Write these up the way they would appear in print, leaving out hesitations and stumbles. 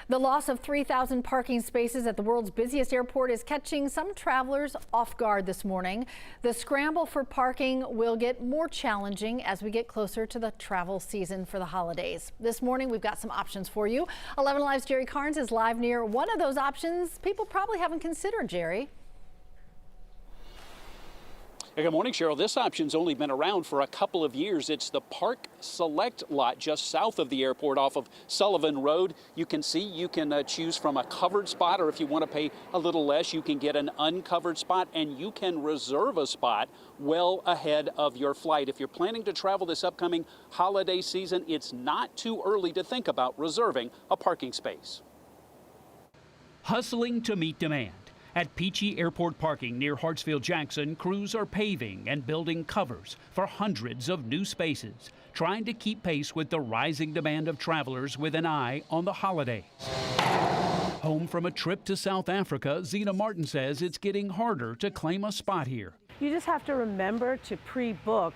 The loss of 3,000 parking spaces at the world's busiest airport is catching some travelers off guard this morning. The scramble for parking will get more challenging as we get closer to the travel season for the holidays. This morning, we've got some options for you. 11 Alive's Jerry Carnes is live near one of those options people probably haven't considered, Jerry. Hey, good morning, Cheryl. This option's only been around for a couple of years. It's the Park Select lot just south of the airport off of Sullivan Road. You can choose from a covered spot, or if you want to pay a little less, you can get an uncovered spot, and you can reserve a spot well ahead of your flight. If you're planning to travel this upcoming holiday season, it's not too early to think about reserving a parking space. Hustling to meet demand. At Peachy Airport parking near Hartsfield Jackson, crews are paving and building covers for hundreds of new spaces, trying to keep pace with the rising demand of travelers with an eye on the holidays. Home from a trip to South Africa, Zena Martin says it's getting harder to claim a spot here. You just have to remember to pre-book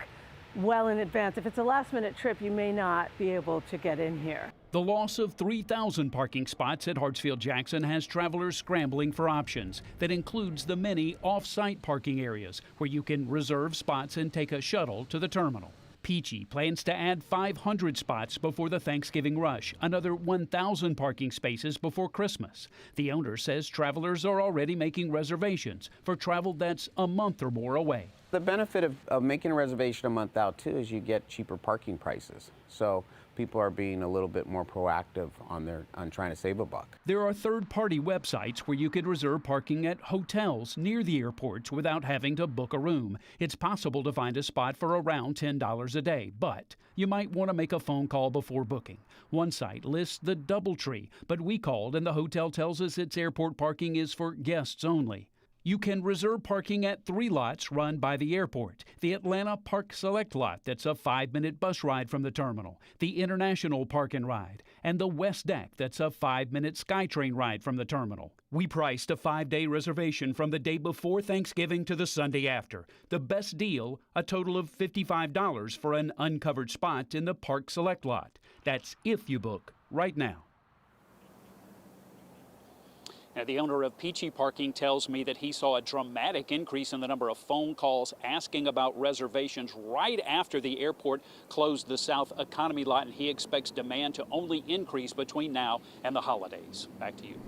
well in advance. If it's a last-minute trip, you may not be able to get in here. The loss of 3,000 parking spots at Hartsfield Jackson has travelers scrambling for options. That includes the many off-site parking areas where you can reserve spots and take a shuttle to the terminal. Peachy plans to add 500 spots before the Thanksgiving rush, another 1,000 parking spaces before Christmas. The owner says travelers are already making reservations for travel that's a month or more away. The benefit of making a reservation a month out, too, is you get cheaper parking prices. So people are being a little bit more proactive on trying to save a buck. There are third-party websites where you could reserve parking at hotels near the airports without having to book a room. It's possible to find a spot for around $10 a day, but you might want to make a phone call before booking. One site lists the DoubleTree, but we called and the hotel tells us its airport parking is for guests only. You can reserve parking at 3 lots run by the airport. The Atlanta Park Select lot, that's a 5-minute bus ride from the terminal. The International Park and Ride. And the West Deck, that's a 5-minute SkyTrain ride from the terminal. We priced a 5-day reservation from the day before Thanksgiving to the Sunday after. The best deal, a total of $55 for an uncovered spot in the Park Select lot. That's if you book right now. Now, the owner of Peachy Parking tells me that he saw a dramatic increase in the number of phone calls asking about reservations right after the airport closed the South Economy lot, and he expects demand to only increase between now and the holidays. Back to you.